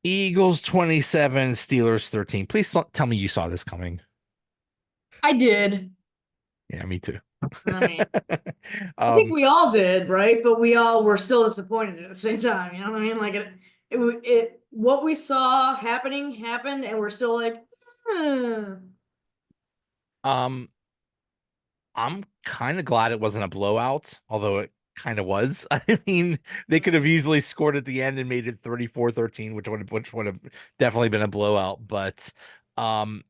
Eagles 27, Steelers 13. Please tell me you saw this coming. I did. Yeah, me too. I mean, I think um, we all did, right? But we all were still disappointed at the same time. You know what I mean? Like what we saw happened, and we're still like, hmm. um, I'm kind of glad it wasn't a blowout, although it kind of was. I mean, they could have easily scored at the end and made it 34-13, which would have definitely been a blowout. But um,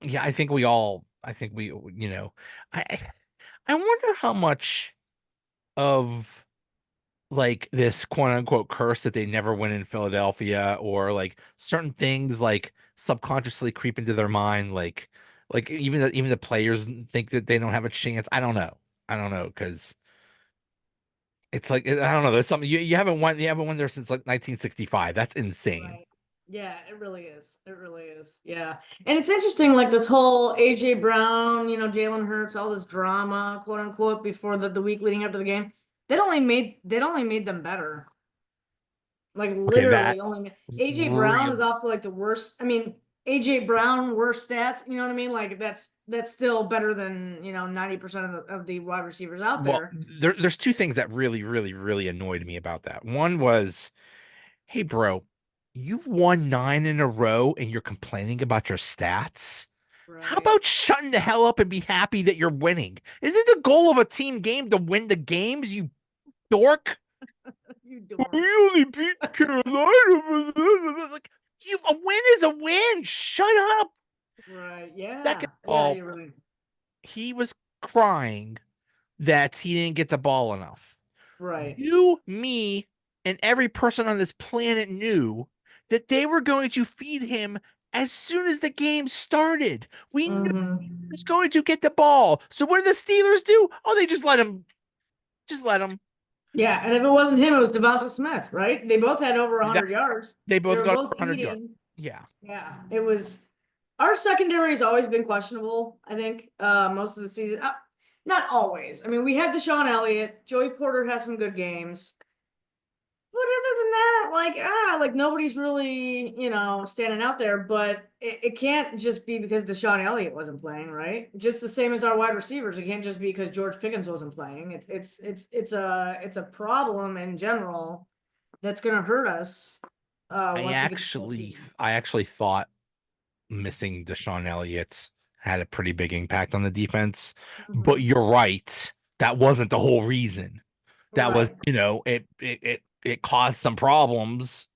yeah, I think we, I I wonder how much of like this quote unquote curse that they never win in Philadelphia, or like certain things like subconsciously creep into their mind, like even the players think that they don't have a chance. I don't know because it's like I don't know. There's something you haven't won there since like 1965. That's insane. Right. Yeah, it really is. It really is. Yeah. And it's interesting, like this whole AJ Brown, Jalen Hurts, all this drama, quote unquote, before the week leading up to the game. That only made them better. Like Okay, that literally only AJ Brown is really off to like the worst. I mean, AJ Brown worst stats, you know what I mean? Like that's still better than, 90% of the wide receivers out well, there. there's two things that really annoyed me about that. One was, hey, bro, you've won nine in a row and you're complaining about your stats. How Right. about shutting the hell up and be happy that you're winning? Isn't the goal of a team game to win the games, you dork? You We dork. only beat Carolina. Like, a win is a win. Shut up. Right. Yeah. Second of Yeah, all, you're right. he was crying that he didn't get the ball enough. Right. You, me, and every person on this planet knew that they were going to feed him as soon as the game started. We knew he was Hmm. going to get the ball. So what did the Steelers do? Oh, they just let him. Yeah, and if it wasn't him, it was Devonta Smith, right? They both had over That 100 yards. they They both were got both over 100 yards. eating. Yeah. Yeah, it was. Our secondary has always been questionable, I think, most of the season. Not always. I mean, we had Deshaun Elliott. Joey Porter has some good games. But other than that, like nobody's really, standing out there. But it can't just be because Deshaun Elliott wasn't playing, right? Just the same as our wide receivers. It can't just be because George Pickens wasn't playing. It's a problem in general that's gonna hurt us once we get to the postseason. I actually thought missing Deshaun Elliott had a pretty big impact on the defense. But Mhm. you're right. That wasn't the whole reason. That was, Right. it caused some problems,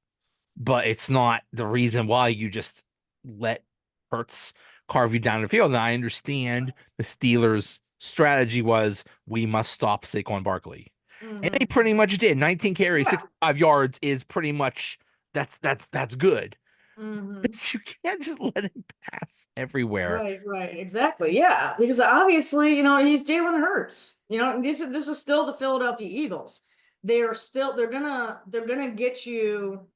but it's not the reason why you just let Hurts carve you down the field. And I understand the Steelers' strategy was we must stop Saquon Barkley. And they Hmm. pretty much did. 19 carries, Yeah. 65 yards is pretty much that's good. Hmm. But you can't just let him pass everywhere. Right, right, exactly. Yeah, because obviously, he's Jalen Hurts. This is still the Philadelphia Eagles. They're gonna get you.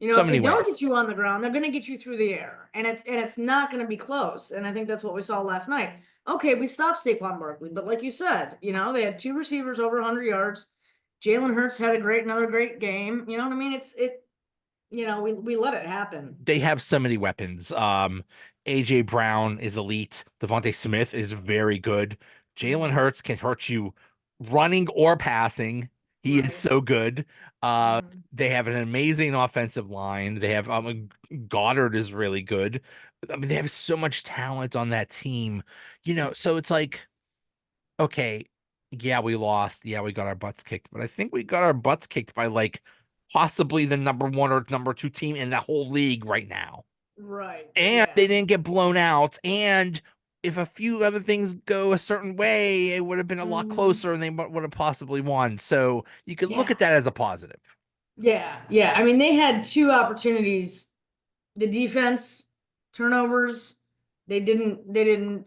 So If they many don't get ways. you on the ground, they're gonna get you through the air, and it's not gonna be close. And I think that's what we saw last night. Okay, we stopped Saquon Barkley, but like you said, they had two receivers over 100 yards. Jalen Hurts had another great game. You know what I mean? We let it happen. They have so many weapons. AJ Brown is elite. Devontae Smith is very good. Jalen Mhm. Hurts can hurt you running or passing. He is Right. so good. Mhm. They have an amazing offensive line. They have Goddard is really good. I mean, they have so much talent on that team. So it's like, okay, yeah, we lost. Yeah, we got our butts kicked, but I think we got our butts kicked by like possibly the number one or number two team in the whole league right now. Right. And Yeah. they didn't get blown out. And if a few other things go a certain way, it would have been a lot Hmm. closer and they would have possibly won. So you could look Yeah. at that as a positive. Yeah. Yeah. I mean, they had two opportunities. The defense turnovers, they didn't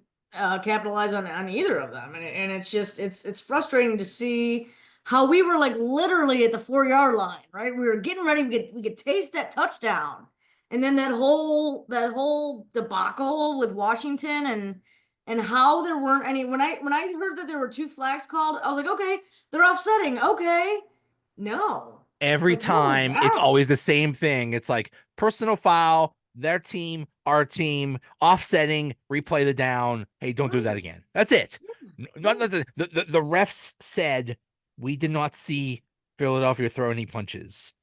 capitalize on either of them. And it's just it's frustrating to see how we were like literally at the 4 yard line, right? We were getting ready, we could taste that touchdown. And then that whole debacle with Washington and how there weren't any when I heard that there were two flags called, I was like, okay, they're offsetting. Okay. No. Every Like, what was time it's that? always the same thing. It's like personal foul, their team, our team, offsetting, replay the down. Hey, don't do that Right. again. That's it. Yeah. Not Yeah. the refs said we did not see Philadelphia throw any punches.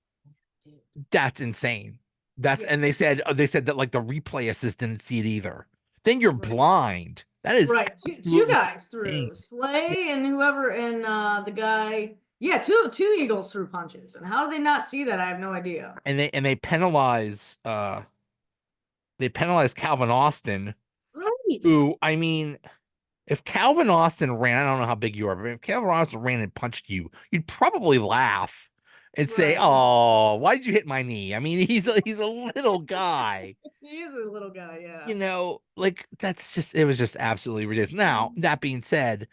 Dude. That's insane. That's Yeah. and they said that like the replay assist didn't see it either. Then you're Right. blind. That is Right. Two absolutely guys insane. threw. Slay and whoever and the guy. Yeah, two Eagles threw punches. And how did they not see that? I have no idea. And they penalize Calvin Austin, Right. who I mean, if Calvin Austin ran, I don't know how big you are, but if Calvin Austin ran and punched you, you'd probably laugh and say, Right. "Oh, why did you hit my knee?" I mean, he's a little guy. He is a little guy, yeah. Like it was just absolutely ridiculous. Now, Mhm. that being said,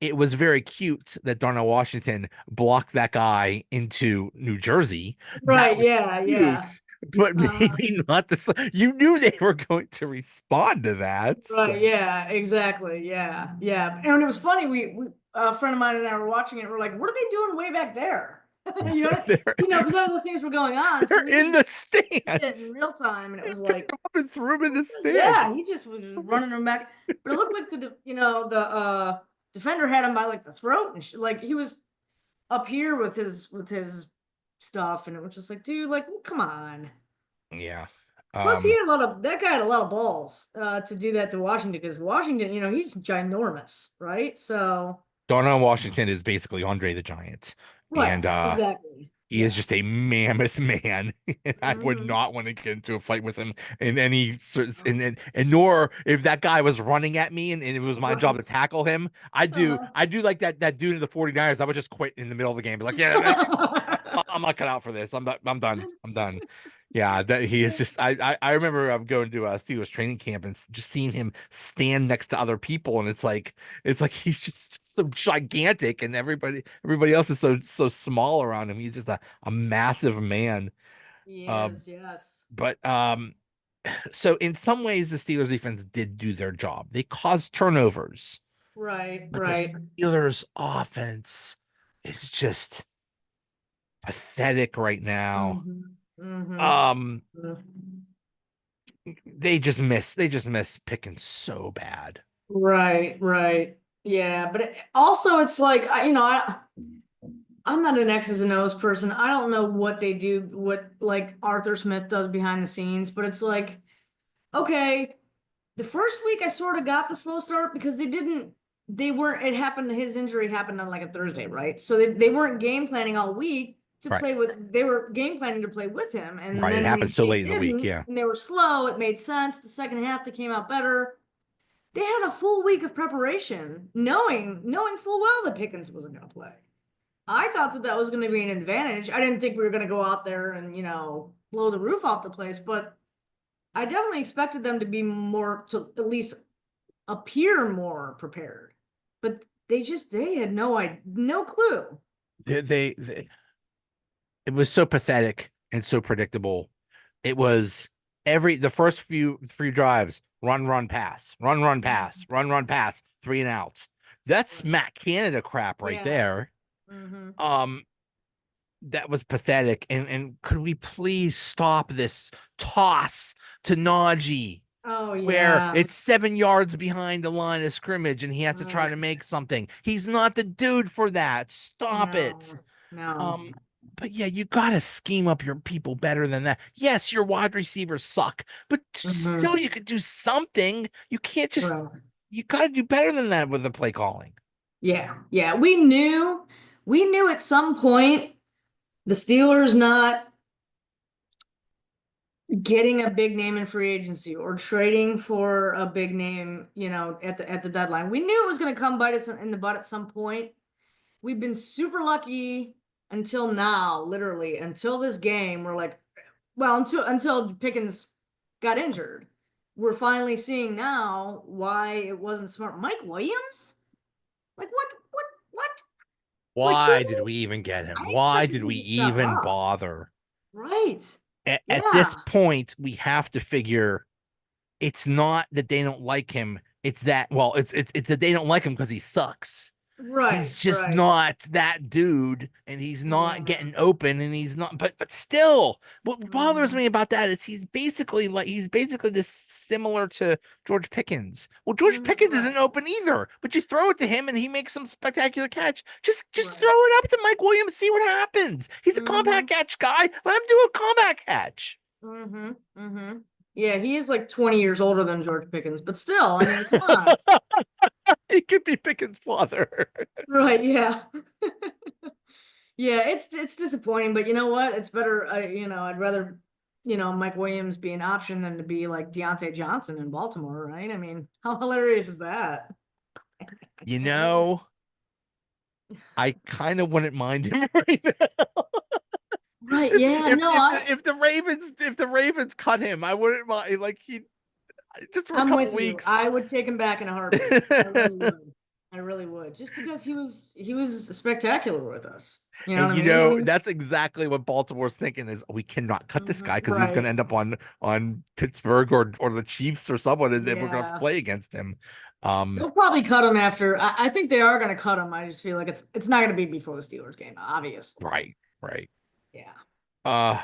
it was very cute that Darnell Washington blocked that guy into New Jersey. That Right, was yeah, yeah. cute, but Uh-huh. maybe not you knew they were going to respond to that. So Right, yeah, exactly. Yeah, yeah. And it was funny, we a friend of mine and I were watching it, we're like, what are they doing way back there? You know, they're because other things were going on. So they're we in just the did it in stands. real time, and it They was picked like, him up and threw him in the stands. yeah, he just was running them back. But it looked like the defender had him by like the throat and like he was up here with his stuff, and it was just like, dude, like, come on. Yeah. Plus, he Um, had a lot of that guy had a lot of balls to do that to Washington because Washington, he's ginormous, right? So, Darnell Washington is basically Andre the Giant, and right, exactly, he is yeah. just a mammoth man. And I would Hmm. not want to get into a fight with him in any sort of, and nor if that guy was running at me and it was my job to Right. tackle him, Uh-huh. I do like that dude in the 49ers. I would just quit in the middle of the game. Be like, yeah, I'm not cut out for this. I'm done. I'm done. Yeah, that he is just. I remember I'm going to Steelers training camp and just seeing him stand next to other people, and it's like he's just so gigantic, and everybody else is so small around him. He's just a massive man. He Uh, is, yes. but so in some ways, the Steelers defense did do their job. They caused turnovers, Right, but the right. Steelers offense is just pathetic right now. Hmm. Hmm. Um, they just miss picking so bad. Right, right. Yeah, but also it's like I'm not an X's and O's person. I don't know what they do, what like Arthur Smith does behind the scenes, but it's like, okay, the first week I sort of got the slow start because they weren't, it happened, his injury happened on like a Thursday, right? So they weren't game planning all week to Right. play with, they were game planning to play with him. And Right. It then happened when so they late in the week. didn't Yeah. and they were slow, it made sense. The second half, they came out better. They had a full week of preparation, knowing full well that Pickens wasn't going to play. I thought that was going to be an advantage. I didn't think we were going to go out there and blow the roof off the place, but I definitely expected them to be more to at least appear more prepared. But they had no clue. They it was so pathetic and so predictable. It was the first few drives, run, pass, run, pass, run, pass, 3 and outs. That's Matt Canada crap right Yeah. there. Mm-hmm. Um, that was pathetic. And could we please stop this toss to Najee Oh where yeah. it's 7 yards behind the line of scrimmage and he has to try Right. to make something? He's not the dude for that. Stop it. No. No. Um, but yeah, you gotta scheme up your people better than that. Yes, your wide receivers suck, but still, Mm-hmm. you could do something. You can't just. Right. You gotta do better than that with the play calling. Yeah. Yeah. We knew at some point the Steelers not getting a big name in free agency or trading for a big name, at the deadline. We knew it was going to come bite us in the butt at some point. We've been super lucky until now, literally until this game. We're like, well, until Pickens got injured. We're finally seeing now why it wasn't smart. Mike Williams? Like what? Like Why did who? we even get I him? Why expected did him we to step even up. bother? Right. At Yeah. this point, we have to figure it's not that they don't like him. It's that, well, it's that they don't like him because he sucks. Right, He's just right. not that dude, and he's not Mhm, getting open, and he's not. But still, what bothers mhm, me about that is he's basically this similar to George Pickens. Well, George mhm, Pickens right, isn't open either, but you throw it to him, and he makes some spectacular catch. Just throw right. it up to Mike Williams, see what happens. He's a compact Mhm, catch guy. Let him do a compact catch. mhm, mhm. Yeah, he is like 20 years older than George Pickens, but still, I mean, come on. He could be Pickens' father. Right, yeah. Yeah, it's disappointing, but you know what? It's better, I'd rather, Mike Williams be an option than to be like Deontay Johnson in Baltimore, right? I mean, how hilarious is that? You know, I kind of wouldn't mind him right now. Right, if yeah, if no, if the, if the Ravens cut him, I wouldn't mind like he just for a I'm couple with you. weeks. I would take him back in a heartbeat. I really would. I really would. Just because he was spectacular with us. You know And what I mean? I mean, that's exactly what Baltimore's thinking is we cannot cut this guy because he's going to right. end up on Pittsburgh or the Chiefs or someone, and then we're going to have to Yeah. play against him. Um, They'll probably cut him after. I think they are going to cut him. I just feel like it's not going to be before the Steelers game, obviously. right, right. Yeah. Uh,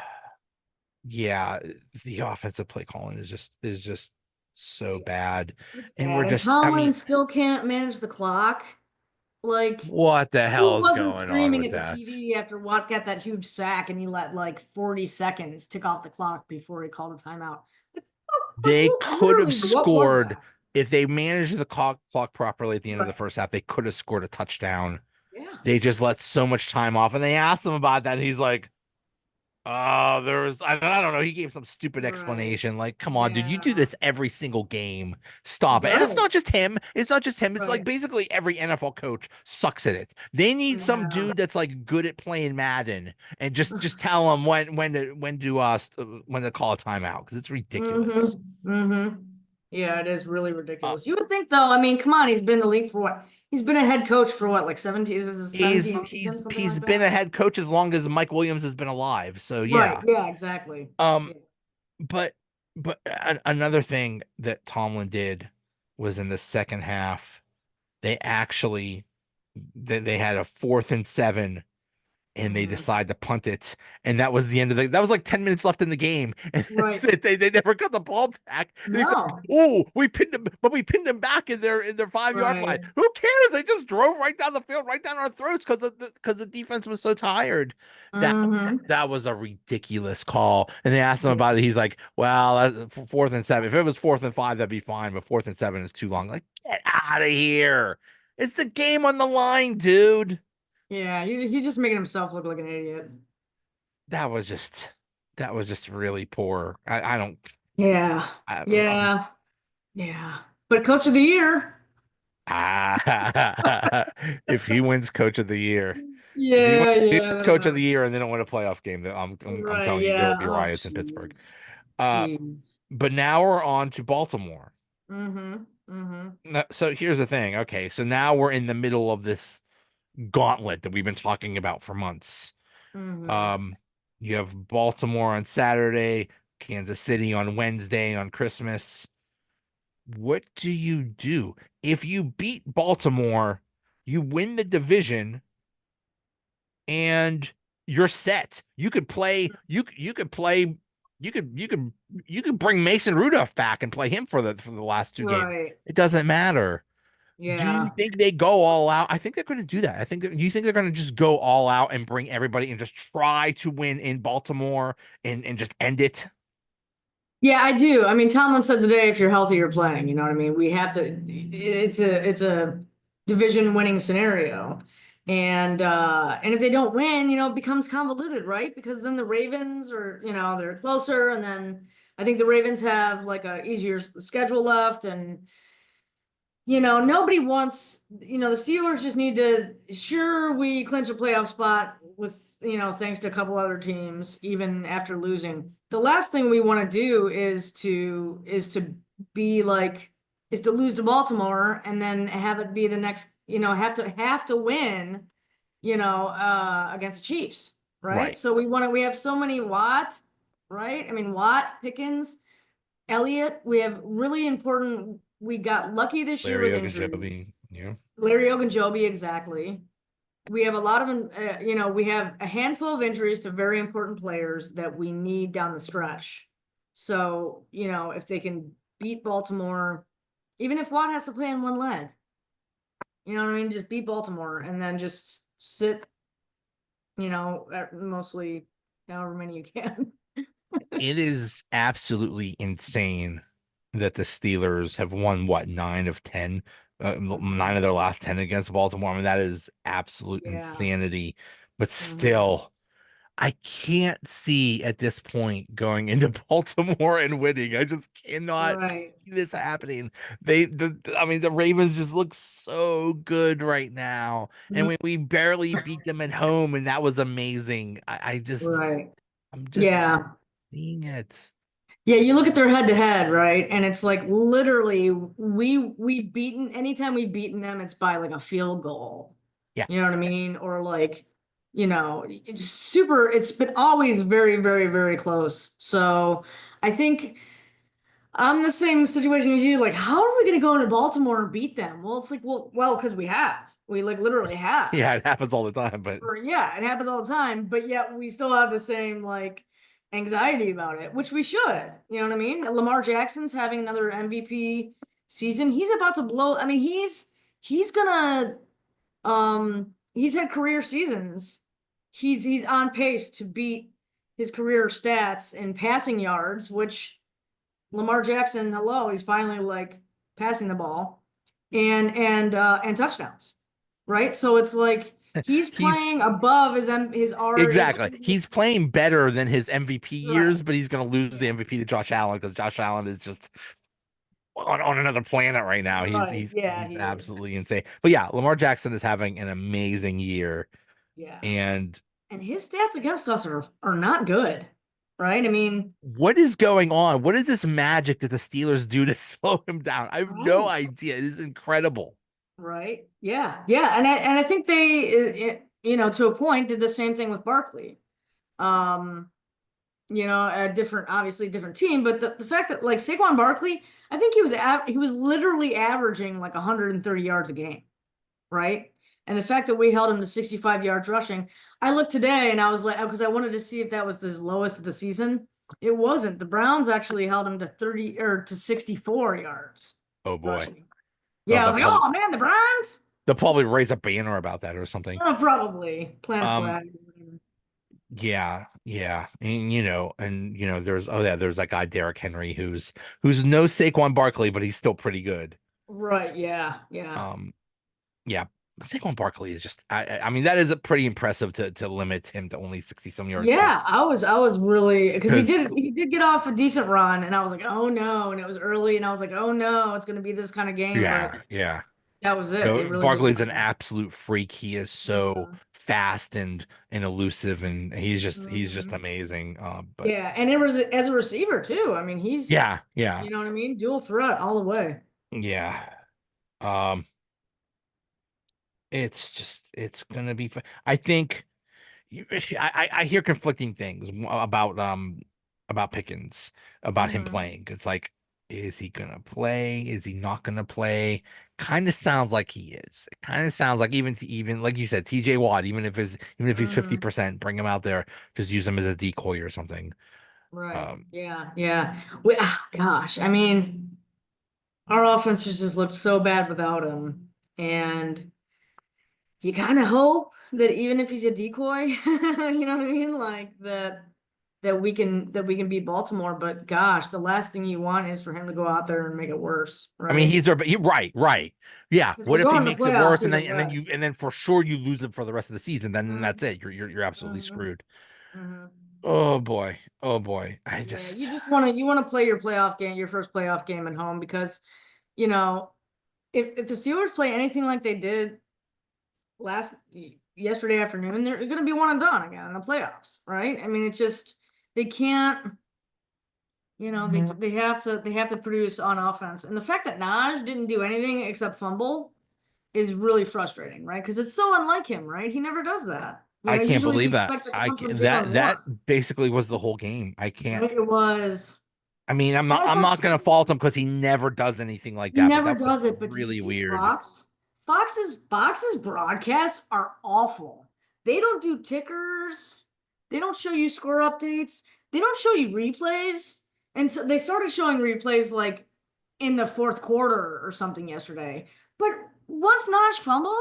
yeah, the offensive play calling is just so Yeah. bad, It's and we're bad. And just, I mean, Tomlin still can't manage the clock. Like, what the hell who is wasn't going on screaming with at the that? TV after Watt got that huge sack and he let like 40 seconds tick off the clock before he called a timeout? Like, They could have literally, what was scored that? if they managed the clock properly at the end of the Right. first half. They could have scored a touchdown. Yeah. They just let so much time off, and they asked him about that. And he's like, "Oh, there was I don't know." He gave some stupid Right. explanation, like, "Come on, dude, you do Yeah. this every single game. He Stop it." And it's not does. just him. It's not just him. It's like Right. basically every NFL coach sucks at it. They need some Yeah. dude that's like good at playing Madden and just tell them when to call a timeout because it's ridiculous. Mm-hmm. Mm-hmm. Yeah, it is really Uh, ridiculous. You would think though, I mean, come on, he's been in the league for what? He's been a head coach for what, like 17, is this 17 seasons, something he's like been that? a head coach as long as Mike Williams has been alive. So Right. yeah. Yeah, exactly. Um, Yeah. but another thing that Tomlin did was in the second half, they actually they had a 4th and 7 and they Mm-hmm. decide to punt it. And that was the end of that was like 10 minutes left in the game. And Right. they never got the ball back. And they said, No. "Oh, we pinned them, but we pinned them back in their 5 yard line." Right. Who cares? They just drove right down the field, right down our throats because the defense was so tired. That Mm-hmm. that was a ridiculous call. And they asked him Yeah. about it. He's like, "Well, that's 4th and 7. If it was 4th and 5, that'd be fine. But 4th and 7 is too long." Like, get out of here. It's the game on the line, dude. Yeah, he just making himself look like an idiot. that was just that was just really poor. I don't Yeah. I, Yeah. Yeah. But coach of the year. if he wins coach of the year, Yeah, if he yeah, wins that'll coach of happen. the year and they don't win a playoff game, then I'm Right, telling you there will yeah. be Oh, riots in Pittsburgh. jeez. Uh, Jeez. but now we're on to Baltimore. Mm-hmm. Mm-hmm. So here's the thing. Okay, so now we're in the middle of this gauntlet that we've been talking about for months. Mm-hmm. Um, you have Baltimore on Saturday, Kansas City on Wednesday on Christmas. What do you do? If you beat Baltimore, you win the division and you're set. You could bring Mason Rudolph back and play him for the last 2 games. Right. It doesn't matter. Do you Yeah. think they go all out? I think they're going to do that. You think they're going to just go all out and bring everybody and just try to win in Baltimore and just end it? Yeah, I do. I mean, Tomlin said today, if you're healthy, you're playing. You know what I mean? We have to, it's a division winning scenario. And if they don't win, it becomes convoluted, right? Because then the Ravens are, they're closer, and then I think the Ravens have like a easier schedule left, and nobody wants, the Steelers just need to, sure, we clinch a playoff spot with, thanks to a couple other teams, even after losing. The last thing we want to do be like, is to lose to Baltimore and then have it be the next, have to win, against the Chiefs, right? Right. So we have so many Watt, right? I mean, Watt, Pickens, Elliott, we have really important. We got lucky this year Larry with injuries. Ogunjobi. Yeah. Larry Ogunjobi, exactly. We have a lot of, we have a handful of injuries to very important players that we need down the stretch. So, if they can beat Baltimore, even if Watt has to play in one leg, you know what I mean? Just beat Baltimore and then just sit, at mostly however many you can. It is absolutely insane that the Steelers have won what, 9 of 10, Mhm. 9 of their last 10 against Baltimore. I mean, that is absolute Yeah. insanity. But Mhm. still, I can't see at this point going into Baltimore and winning. I just cannot Right. see this happening. I mean, the Ravens just look so good right now, and Mhm. we barely beat them at home, and that was amazing. Right. I'm just Yeah. seeing it. Yeah, you look at their head to head, right? And it's like literally we've beaten anytime we've beaten them, it's by like a field goal. Yeah, You know what I mean? Or like, it's been always very, very, very close. So I think I'm the same situation as you. Like, how are we gonna go into Baltimore and beat them? Well, it's like, because we have. We like literally have. yeah, it happens all the time, but Or yeah, it happens all the time, but yet we still have the same like anxiety about it, which we should. You know what I mean? Lamar Jackson's having another MVP season. He's about to blow. I mean, he's gonna he's had career seasons. He's on pace to beat his career stats in passing yards, which Lamar Jackson, hello, he's finally like passing the ball and touchdowns, right? So it's like he's he's playing above his R. exactly. He's playing better than his MVP Right. years, but he's going to lose the Yeah. MVP to Josh Allen because Josh Allen is just on another planet right now. He's Right. he's Yeah, he's he is. absolutely insane. But yeah, Lamar Jackson is having an amazing year, Yeah. and And his stats against us are not good, right? I mean, what is going on? What is this magic that the Steelers do to slow him down? I have no right. idea. It is incredible. Right. Yeah. Yeah. And I think they, to a point, did the same thing with Barkley. Um, a different, obviously different team, but the fact that like Saquon Barkley, I think he was literally averaging like 130 yards a game, right? And the fact that we held him to 65 yards rushing, I looked today and I was like, because I wanted to see if that was his lowest of the season. It wasn't. The Browns actually held him to 30 or to 64 yards Oh boy. rushing. Oh, Yeah, I was like, oh man, the Browns. they'll probably raise a banner about that or something. Oh, probably plant a Um, flag. yeah, yeah. There's there's that guy Derrick Henry who's no Saquon Barkley, but he's still pretty good. Right. Yeah. Yeah. Um, yeah. Saquon Barkley is just I mean that is a pretty impressive to limit him to only 60 some yards Yeah, I was really because he because did he did get off a decent run, and I was like, oh no, and it was early, and I was like, oh no, it's gonna be this kind of game, but yeah, yeah. that was it. It No, really did Barkley's come an down. absolute freak. He is so Mhm. fast and elusive and he's just Mhm. amazing. But Yeah, and it was as a receiver too. I mean, yeah, yeah, you know what I mean, dual threat all the way. yeah. Um, it's gonna be I think I hear conflicting things about Pickens, about him Hmm. playing. It's like, is he gonna play? Is he not gonna play? Kind of sounds like he is. It kind of sounds like even like you said, TJ Watt, even if he's Hmm. 50%, bring him out there, just use him as a decoy or something. Right. Um, Yeah. Yeah. Gosh, I mean, our offense just looked so bad without him, and you kind of hope that even if he's a decoy, you know what I mean? Like that we can beat Baltimore. But gosh, the last thing you want is for him to go out there and make it worse, I mean, right? you're right, right. Yeah. Because we're What if he going to the makes it playoffs worse either way. and then for sure you lose him for the rest of the season? Then that's Mhm. it. You're absolutely Mhm. screwed. Mhm. Oh boy. Oh boy. I Yeah, just you want to play your playoff game, your first playoff game at home because, you know, if the Steelers play anything like they did last yesterday afternoon, they're going to be one and done again in the playoffs, right? I mean, it's just they can't. They have to produce on offense. And the fact that Naj didn't do anything except fumble is really frustrating, right? Because it's so unlike him, right? He never does that. I can't Usually we believe that. expect that to come from Jalen That Warren. basically was the whole game. I can't. Right? It was. I mean, I'm And not I I'm thought not gonna fault him because he never does anything like he that, but never that was does it, but did you really see weird. Fox? Fox's broadcasts are awful. They don't do tickers. They don't show you score updates. They don't show you replays. And so they started showing replays like in the fourth quarter or something yesterday. But once Naj fumbled,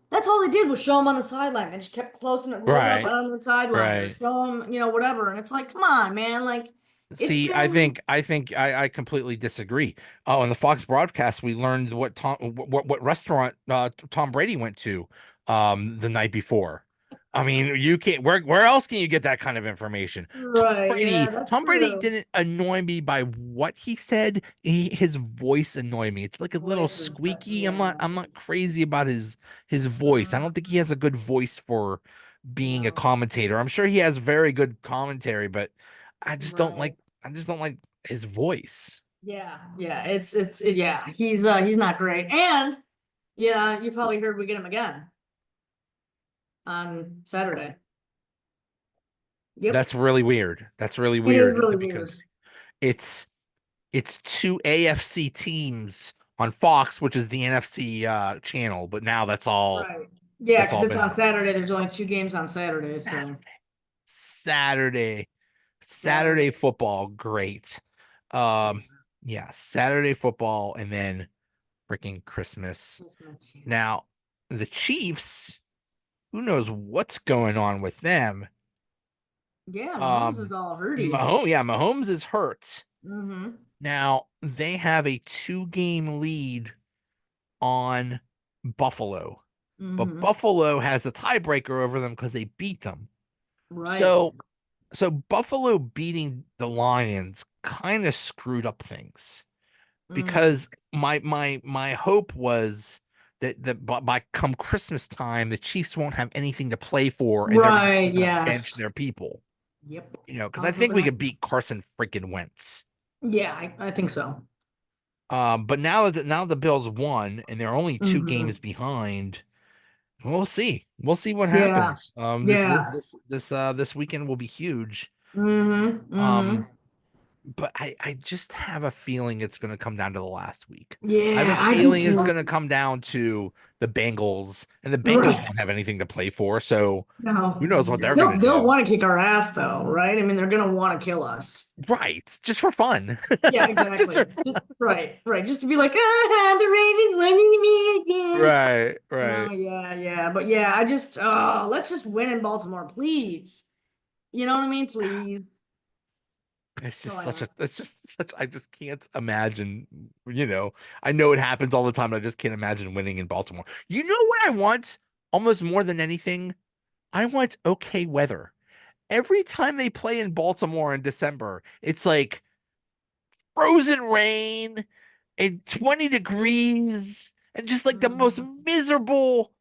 that's all they did was show him on the sideline. They just kept close up Right, on the sideline or right. show him, whatever. And it's like, come on, man. Like it's See, I been think I think I completely disagree. Oh, in the Fox broadcast, we learned what restaurant Tom Brady went to the night before. I mean, you can't where else can you get that kind of information? right. Yeah, that's Tom Brady true. didn't annoy me by what he said. His voice annoyed me. It's like a little Voice is squeaky. yeah. I'm not crazy about his voice. I Mm, don't think he has a good voice for being a no. commentator. I'm sure he has very good commentary, but I just don't Right. like I just don't like his voice. Yeah. Yeah. Yeah. He's not great. And yeah, you probably heard we get him again on Saturday. Yep. That's really weird. That's really It is weird really weird. because it's it's two AFC teams on Fox, which is the NFC channel, but now Right. Yeah, that's because all it's on been Saturday. There's only two games on Saturday, so Saturday. Saturday Saturday. football, great. Yeah. Um, yeah, Saturday football and then freaking Christmas. Christmas. Yeah. Now, the Chiefs, who knows what's going on with them? Yeah, Mahomes is all hurty. Mahomes is hurt. Mm-hmm. Now, they have a two-game lead on Buffalo, but Mm-hmm. Buffalo has a tiebreaker over them because they beat them. Right. So So Buffalo beating the Lions kind of screwed up things Mm. because my hope was that by come Christmas time the Chiefs won't have anything to play for and they're Right. gonna bench Yes. their people, Yep. because I I was think hoping we that. could beat Carson freaking Wentz. Yeah, I think so. But now the Bills won and they're only two Mm-hmm. games behind. We'll see. We'll see what Yeah. happens. Yeah. This weekend will be huge. Mm-hmm. Um, Mm-hmm. but I just have a feeling it's going to come down to the last week. I have a Yeah, I do feeling it's too. going to come down to the Bengals, and the Bengals Right. don't have anything to play for, so who No. knows what they're going to They'll do. want to kick our ass though, right? I mean, they're gonna want to kill us. Right, just for fun. Yeah, Just for exactly. Right, right. Just to be like, ah, the Ravens winning me again. right, No, right. yeah, yeah. But yeah, let's just win in Baltimore, please. You know what I mean? Please. It's That's just all I such a ask. it's just such I just can't imagine, I know it happens all the time, but I just can't imagine winning in Baltimore. You know what I want almost more than anything? I want okay weather. Every time they play in Baltimore in December, it's like frozen rain and 20 degrees and just like the most Mhm. miserable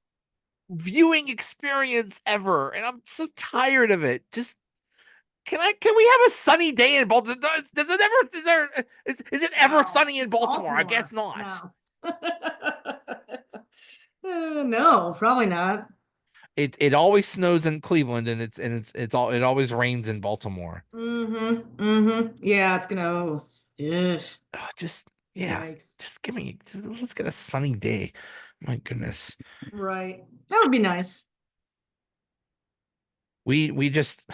viewing experience ever. And I'm so tired of it. Just can we have a sunny day in Baltimore? Does it ever is it ever No, sunny in it's Baltimore? I guess Baltimore. not. No. No, probably not. It always snows in Cleveland and it always rains in Baltimore. Mm-hmm. Mm-hmm. Yeah, it's gonna. Oh, yeah. Just yeah, Yikes. let's get a sunny day. My goodness. Right. That would be nice. We just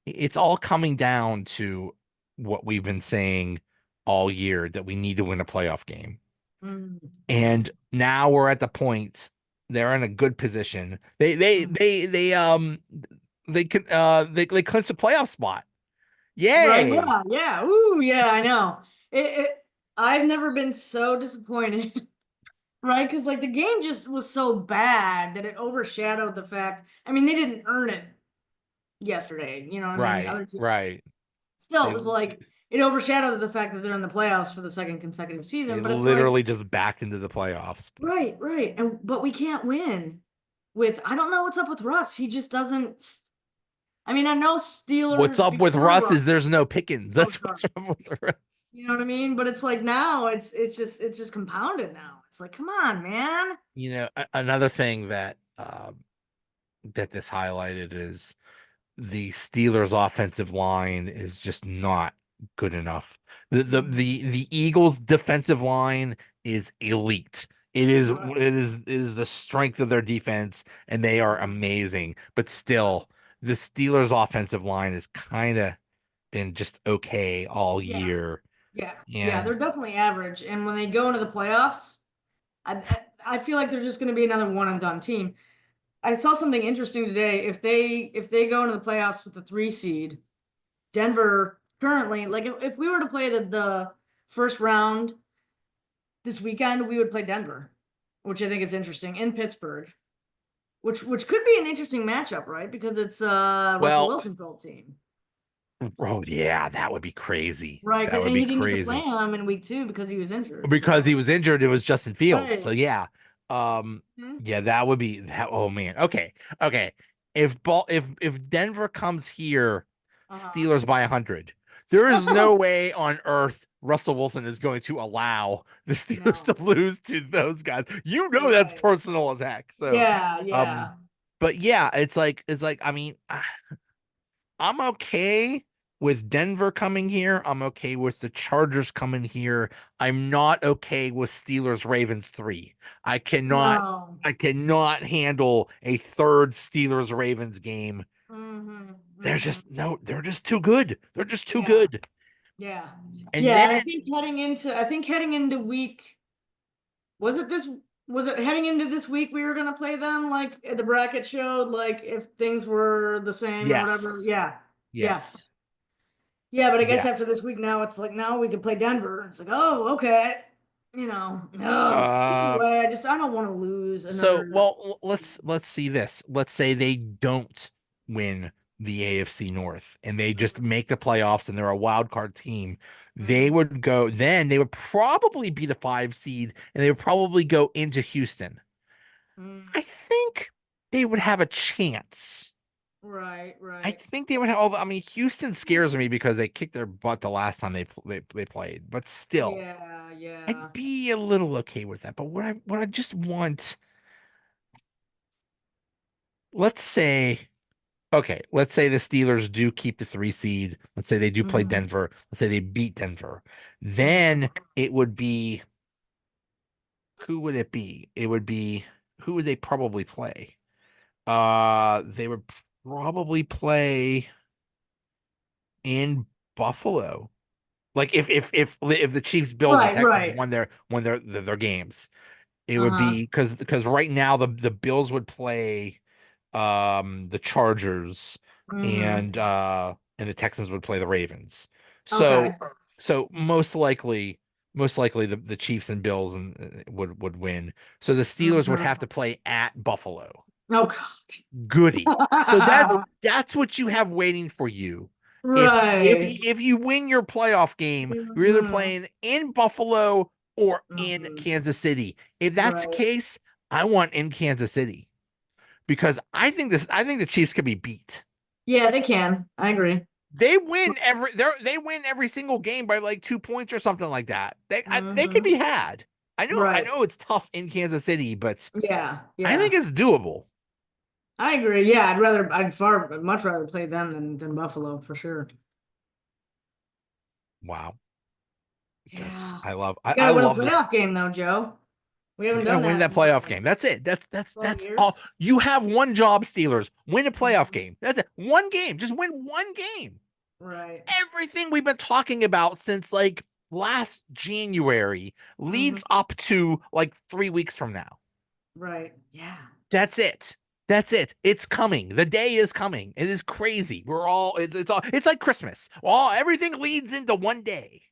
it's all coming down to what we've been saying all year that we need to win a playoff game. Mm, yeah. And now we're at the point they're in a good position. Mm. They can they clinched a playoff spot. Right. Yay. Yeah. Yeah. Ooh, yeah, I know. I've never been so disappointed. Right? Because like the game just was so bad that it overshadowed the fact. I mean, they didn't earn it yesterday. You know what I mean? The Right, other team right. still it They was like it overshadowed the fact that they're in the playoffs for the second consecutive they season. But it's like, literally just backed into the playoffs. But right, right. And but we can't win with I don't know what's up with Russ. He just doesn't. I mean, I know what's Steelers up with before Russ Russ. is there's no Pickens. Oh, That's sorry. what's wrong with Russ. You know what I mean? But it's like now it's just compounded now. It's like, come on, man. Another thing that this highlighted is the Steelers offensive line is just not good enough. The Mm, the the, the Eagles defensive line is elite. Right. it is the strength of their defense, and they are amazing. But still, the Steelers' offensive line has kind of been just okay all Yeah. year. Yeah. Yeah. And They're definitely average. And when they go into the playoffs, I feel like they're just going to be another one and done team. I saw something interesting today. If they go into the playoffs with the 3 seed, Denver currently, like if we were to play the first round this weekend, we would play Denver, which I think is interesting in Pittsburgh, which could be an interesting matchup, right? Because it's Russell well, Wilson's old team. oh yeah, that would be crazy. Right, That and would he be didn't get to play crazy. him in week 2 because he was injured. Because So he was injured, it was Justin Fields. So right. yeah. Mhm. Yeah, that would be that. Oh man. Okay. Okay. If Denver comes here, Uh-huh. Steelers by 100, there is no way on earth Russell Wilson is going to allow the Steelers No. to lose to those guys. You know that's Right. personal as heck. So, Yeah, um, yeah. but yeah, it's like I mean, I'm okay with Denver coming here. I'm okay with the Chargers coming here. I'm not okay with Steelers Ravens 3. I cannot No. I cannot handle a third Steelers Ravens game. Mm-hmm. They're Mm-hmm. just no, they're just too good. They're just too Yeah. good. Yeah. And Yeah, then and I think heading into week was it this was it heading into this week we were gonna play them like the bracket showed like if things were the same or whatever. yes. Yeah. Yeah. Yes. Yeah, but I guess Yeah. after this week now it's like now we could play Denver. It's like, oh, okay. No. Either Um way, I don't want to lose So, another. well, let's see this. Let's say they don't win the AFC North and they just make the playoffs and they're a wild card team. They Mhm. would go, then they would probably be the 5 seed and they would probably go into Houston. Mm. I think they would have a chance. Right, I right. think they would have, I mean, Houston scares me because they kicked their butt the last time they played, but still, Yeah, I'd yeah. be a little okay with that. But what I just want, let's say okay, let's say the Steelers do keep the 3 seed. Let's say they do play Hmm. Denver. Let's say they beat Denver. Hmm. Then it would be who would it be? It would be who would they probably play? They would probably play in Buffalo. Like if the Chiefs, Bills, and Right, Texans right. won their games, it would Uh-huh. be because right now the Bills would play the Chargers Hmm. and the Texans would play the Ravens. So Okay. so most likely the Chiefs and Bills would win. So the Steelers would have Hmm. to play at Buffalo. Oh Goody. So that's God. that's what you have waiting for you. Right. If you win your playoff game, you're either Hmm. playing in Buffalo or in Hmm. Kansas City. If that's the Right. case, I want in Kansas City because I think the Chiefs could be beat. Yeah, they can. I agree. They win every single game by like 2 points or something like that. They could Hmm. be had. I Right. know it's tough in Kansas City, but Yeah, I think yeah. it's doable. I agree. Yeah, I'd far much rather play them than Buffalo for sure. Wow. That's Yeah. I, You I gotta win a love this. playoff game though, Joe. We You haven't gotta done win that that in playoff game. That's it. That's 12 that's all. years. You have one job, Steelers. Win a playoff Mhm. game. That's it. One game. Just win one game. Right. Everything we've been talking about since like last January Hmm. leads up to like 3 weeks from now. Right. Yeah. That's it. That's it. It's coming. The day is coming. It is crazy. It's like Christmas. Well, everything leads into one day.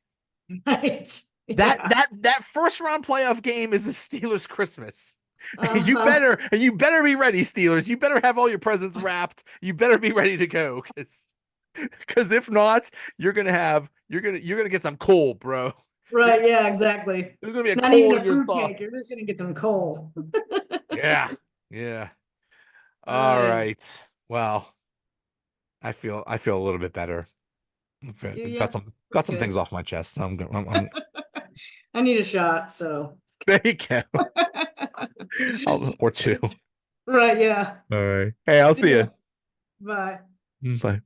Right. That Yeah. that that first round playoff game is the Steelers Christmas. Uh-huh. You better be ready, Steelers. You better have all your presents wrapped. You better be ready to go because if not, you're gonna get some coal, bro. You're Right. gonna Yeah, exactly. there's gonna be a Not even coal a in your stomach. fruitcake. You're just gonna get some coal. Yeah. Yeah. All Yeah. right. Well, I feel a little bit better. Do Got you? That's got some good. things off my chest. So I'm I need a shot, so. there you go. Or two. Right, yeah. All right. Hey, I'll see Yeah. you. Bye. Bye.